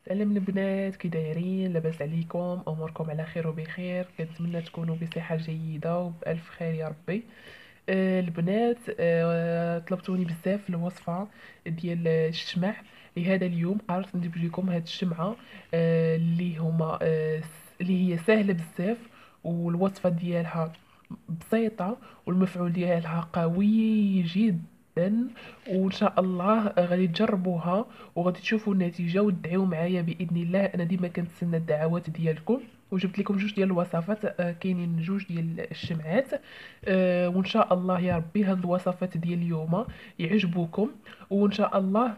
سلام البنات، كي دايرين؟ لاباس عليكم؟ اموركم على خير وبخير. كنتمنى تكونوا بصحه جيده وبالف خير يا ربي. البنات، طلبتوني بزاف في الوصفه ديال الشمع. لهذا اليوم قررت ندير لكم هاد الشمعه، اللي هما اللي هي سهله بزاف، والوصفه ديالها بسيطه، والمفعول ديالها قوي جدا. وان شاء الله غادي تجربوها وغادي تشوفوا النتيجه وتدعيو معايا باذن الله. انا ديما كنتسنى الدعوات ديالكم. وجبت لكم جوج ديال الوصفات، كاينين جوج ديال الشمعات. وان شاء الله يا ربي هاد الوصفات ديال اليوم يعجبوكم. وان شاء الله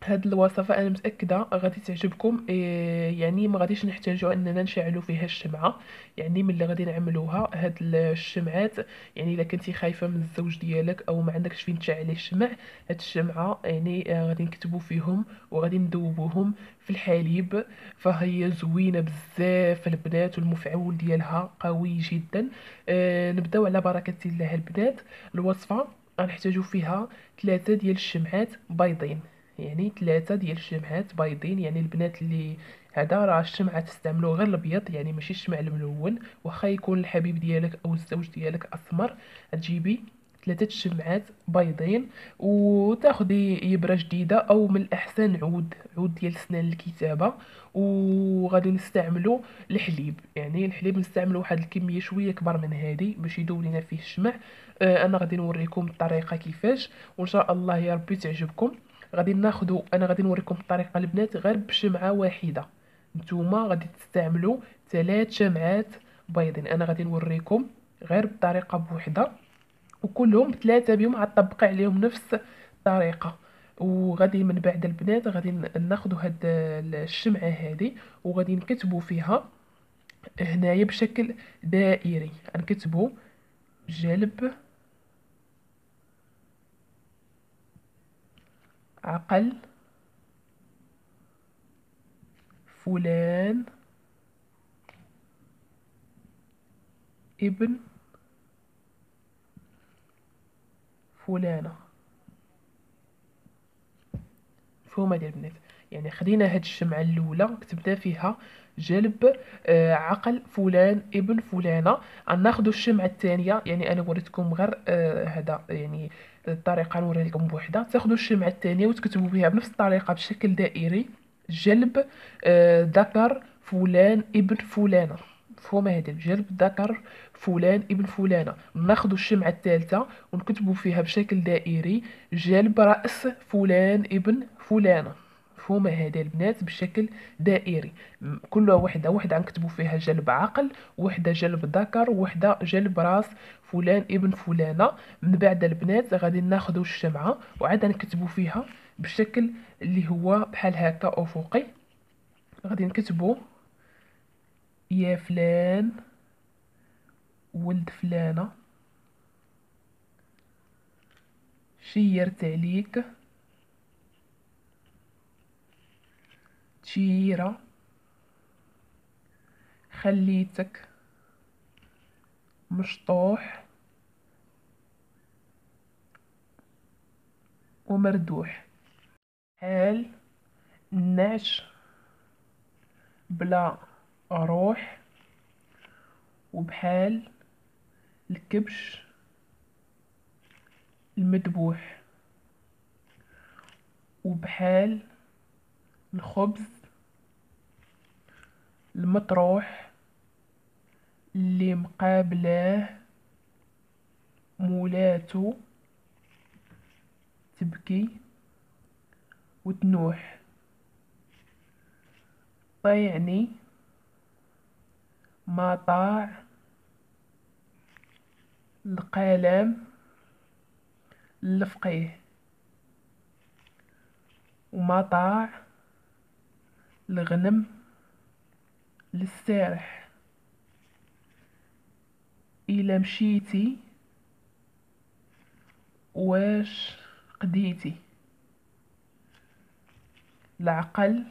هاد الوصفة أنا متأكدة غادي تعجبكم. يعني ما غاديش نحتاجوا أننا نشعلوا فيها الشمعة. يعني ملي غادي نعملوها هاد الشمعات، يعني إلا كنتي خايفة من الزوج ديالك أو ما عندكش فين تشعلي الشمع، هاد الشمعة يعني غادي نكتبوا فيهم وغادي ندوبوهم في الحليب. فهي زوينة بزاف البنات، والمفعول ديالها قوي جدا. نبداو على بركة الله البنات. الوصفة غنحتاجو فيها 3 ديال الشمعات بيضين. يعني 3 ديال الشمعات بيضين. يعني البنات اللي هذا راه الشمعة تستعملوا غير الابيض، يعني ماشي الشمع الملون. واخا يكون الحبيب ديالك او الزوج ديالك اسمر، تجيبي 3 شمعات بيضين. وتاخدي ابره جديده، او من الاحسن عود ديال سنان الكتابه. وغادي نستعملوا الحليب. يعني الحليب نستعملوا واحد الكميه شويه كبر من هذه باش يدوب لينا فيه الشمع. انا غادي نوريكم الطريقه كيفاش، وان شاء الله يا ربي تعجبكم. انا غادي نوريكم الطريقه البنات غير بشمعه واحده. نتوما غادي تستعملوا 3 شمعات بيضين. انا غادي نوريكم غير بطريقه بوحده، وكلهم ب3 بهم غطبقي عليهم نفس الطريقه. وغادي من بعد البنات غادي ناخذوا هاد الشمعه هذه، وغادي نكتبوا فيها هنايا بشكل دائري. نكتبوا جلب، عقل، فلان، ابن فلانة. مفهومة ديال البنات؟ يعني خدينا هاد الشمعة الأولى كتبنا فيها جلب، عقل، فلان، ابن فلانة. غناخدو الشمعة الثانية. يعني أنا وريتكم غير هذا، يعني الطريقة نوريها لكم بوحدة. تاخدو الشمعة الثانية وتكتبوا بها بنفس الطريقة بشكل دائري: جلب، ذكر، فلان، ابن فلانة. مفهومة هذه؟ جلب، ذكر، فلان، ابن فلانة. ناخدو الشمعة الثالثة ونكتبوا فيها بشكل دائري: جلب، رأس، فلان، ابن فلانة. مفهومة هذه البنات؟ بشكل دائري. كل وحدة وحدة نكتبوا فيها جلب عقل، وحدة جلب ذكر، وحدة جلب راس فلان ابن فلانة. من بعد البنات غادي ناخدو الشمعة وعاد نكتبوا فيها بشكل اللي هو بحال هكا أفقي. غادي نكتبوا: يا فلان ولد فلانة، شيرت عليك تشيرة، خليتك مشطوح ومردوح. حال النعش بلا روح، وبحال الكبش المذبوح، وبحال الخبز المطروح اللي مقابلاه مولاتو تبكي وتنوح. طيعني ما طاع القلم الفقيه، وما طاع الغنم للسارح. إلا مشيتي واش قديتي؟ العقل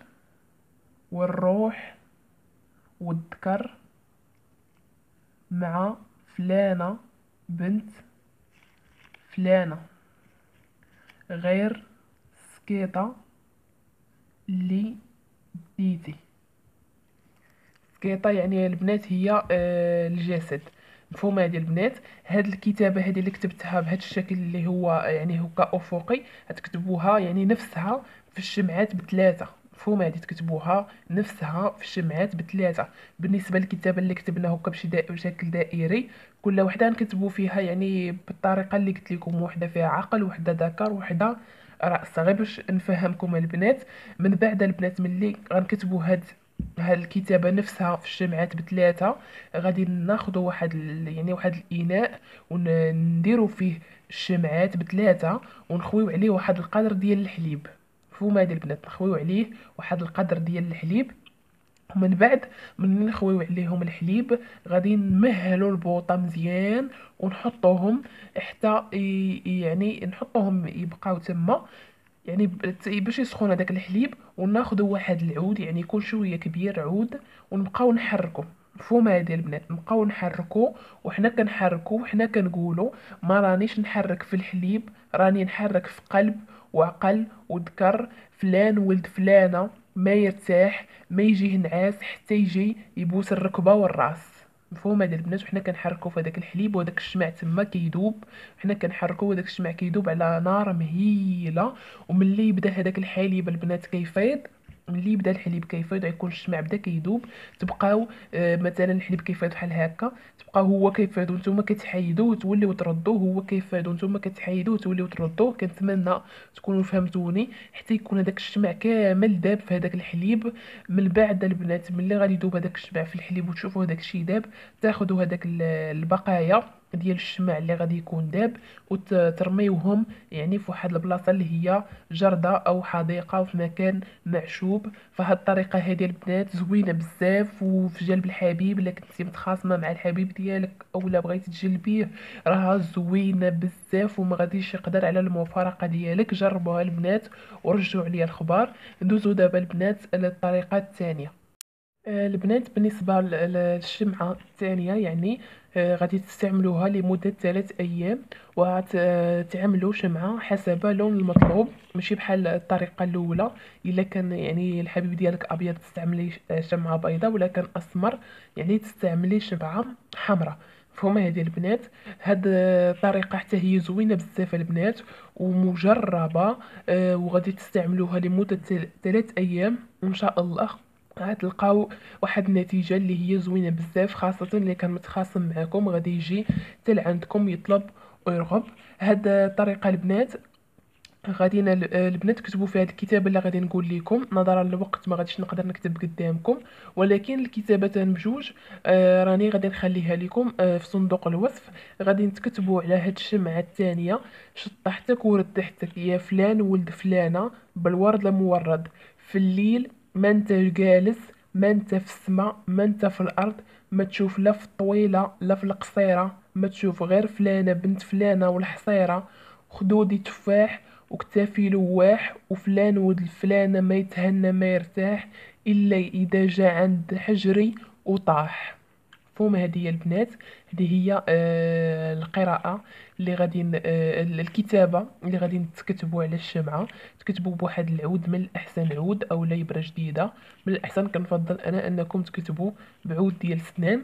والروح والذكر مع فلانة بنت فلانة، غير سكيطة اللي كيطا يعني البنات هي الجسد. مفهومه هذه البنات؟ هاد الكتابه هذه اللي كتبتها بهذا الشكل اللي هو يعني هكا افقي، غتكتبوها يعني نفسها في الشمعات بثلاثه. مفهومه؟ هذه تكتبوها نفسها في الشمعات بثلاثه. بالنسبه للكتابه اللي كتبنا هكا بشكل دائري، كل وحده نكتبوا فيها يعني بالطريقه اللي قلت لكم، وحده فيها عقل، وحده ذكر، وحده راس، غير باش نفهمكم البنات. من بعد البنات ملي غنكتبوا هاد الكتابه نفسها في الشمعات بثلاثه، غادي ناخذوا يعني واحد الاناء ونديروا فيه الشمعات بثلاثه، ونخويو عليه واحد القدر ديال الحليب. مفهوم هذه البنات؟ نخويو عليه واحد القدر ديال الحليب. ومن بعد من نخويو عليهم الحليب، غادي نمهلوا البوطه مزيان ونحطوهم حتى يعني نحطوهم يبقاو تما، يعني باش يسخن هذاك الحليب. وناخذوا واحد العود يعني يكون شويه كبير، عود، ونبقاو نحركو. مفهوم هذه البنات؟ نبقاو نحركو، وحنا كنحركو وحنا كنقولوا ما رانيش نحرك في الحليب، راني نحرك في قلب وعقل وذكر فلان ولد فلانه، ما يرتاح، ما يجيه نعاس حتى يجي يبوس الركبه والراس. مفهوم هذا البنات؟ وحنا كنحركو في هذاك الحليب وهذاك الشمع تما كيدوب، حنا كنحركو وهذاك الشمع كيدوب على نار مهيله. وملي يبدا هذاك الحليب البنات كيفيض، ملي يبدا الحليب كيفيض يكون الشمع بدا كيدوب، تبقاو مثلا الحليب كيفيض بحال هكا، تبقاو هو كيفيض وانتم كتحيدوه وتوليو تردوه، هو كيفيض وانتم كتحيدوه وتوليو تردوه. كنتمنى تكونوا فهمتوني، حتى يكون هذاك الشمع كامل داب في هذاك الحليب. من بعد البنات ملي غادي يذوب هذاك الشمع في الحليب وتشوفوا هذاك الشيء داب، تاخذوا هذاك البقايا ديال الشمع اللي غادي يكون داب، وترميوهم يعني في واحد البلاصه اللي هي جردة او حديقه في مكان معشوب. فهاد الطريقه هذه البنات زوينه بزاف، وفي جلب الحبيب الا كنتي متخاصمه مع الحبيب ديالك اولا بغيتي تجلبيه، راها زوينه بزاف وما غاديش يقدر على المفارقه ديالك. جربوها البنات ورجعوا عليا الخبار. ندوزو دابا البنات للطريقه الثانيه. البنات بالنسبة للشمعة الثانية يعني غادي تستعملوها لمدة 3 أيام، وتعملوا شمعة حسب اللون المطلوب، ماشي بحال الطريقة الأولى. إلا كان يعني الحبيب ديالك أبيض تستعملي شمعة بيضاء، ولا كان أسمر يعني تستعملي شمعة حمراء. فهما هذه البنات. هاد الطريقة حتى هي زوينة بزاف البنات ومجربة. وغادي تستعملوها لمدة 3 أيام، وإن شاء الله غتلقاو واحد النتيجه اللي هي زوينه بزاف، خاصه اللي كان متخاصم معكم غادي يجي حتى لعندكم يطلب ويرغب. هاد الطريقه البنات غادي البنات كتبوا في هذه الكتابه اللي غادي نقول لكم. نظرا للوقت ما غاديش نقدر نكتب قدامكم، ولكن الكتابتان بجوج راني غادي نخليها لكم في صندوق الوصف. غادي تكتبوا على هاد الشمعه الثانيه: شطحتك وردحتك يا فلان ولد فلانه بالورد المورد، في الليل ما انت جالس، ما انت في السما، ما انت في الارض، ما تشوف لا في الطويله لا في القصيره، ما تشوف غير فلانه بنت فلانه والحصيره، خدودي تفاح وكتافي لواح، وفلان ولد الفلانة ما يتهنى ما يرتاح إلا إذا جا عند حجري وطاح. مفهوم هذه هي البنات؟ هذه هي القراءة اللي غادي الكتابة اللي غادي تكتبوا على الشمعة. تكتبوا بواحد العود، من الأحسن عود أو إبرة جديدة. من الأحسن كنفضل أنا أنكم تكتبوا بعود ديال سنان.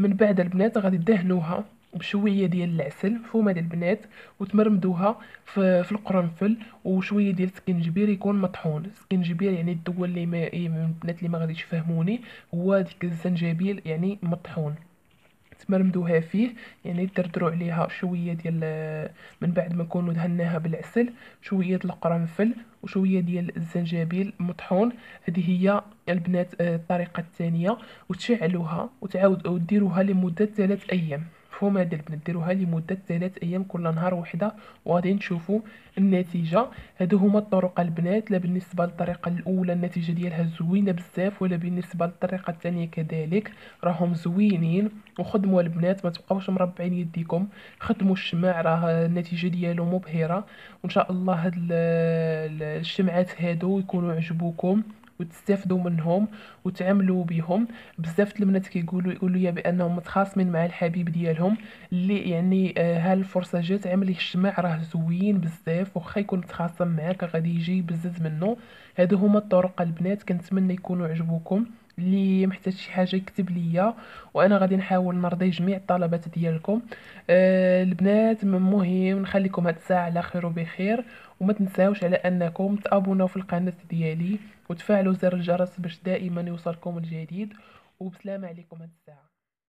من بعد البنات غادي دهنوها بشويه ديال العسل. مفهومه ديال البنات؟ وتمرمدوها في القرنفل وشويه ديال السكنجبير يكون مطحون. السكنجبير يعني الدول اللي ما البنات اللي ما غاديش يفهموني، هو ديك الزنجبيل يعني مطحون. تمرمدوها فيه يعني تدردروا عليها شويه ديال من بعد ما نكونوا دهناها بالعسل، شويه ديال القرنفل وشويه ديال الزنجبيل مطحون. هذه هي البنات الطريقه الثانيه. وتشعلوها وتعاودوا ديروها لمده 3 أيام. مفهوم هذا البنات؟ ديروها لمده 3 أيام كل نهار وحده، وغادي نشوفوا النتيجه. هادو هما الطرق البنات. لا بالنسبه للطريقه الاولى النتيجه ديالها زوينه بزاف، ولا بالنسبه للطريقه الثانيه كذلك راهم زوينين. وخدموا البنات، ما تبقاوش مربعين يديكم، خدموا الشمع راه النتيجه ديالو مبهره. وان شاء الله هاد الشمعات هادو يكونوا عجبوكم وتستافدوا منهم وتعاملوا بهم. بزاف البنات يقولوا لي بانهم متخاصمين مع الحبيب ديالهم، اللي يعني ها الفرصه جات عملي الشمع راه زوين بزاف، واخا يكون متخاصم معاك غادي يجي بزز منه. هادو هما الطرق البنات، كنتمنى يكونوا عجبوكم. اللي محتاج شي حاجه يكتب ليا، وانا غادي نحاول نرضي جميع الطلبات ديالكم. البنات مهم نخليكم هاد الساعه على خير وبخير، وما تنساوش على انكم تابوناو في القناه ديالي وتفعلوا زر الجرس باش دائما يوصلكم الجديد. وبسلامه عليكم هاد الساعه.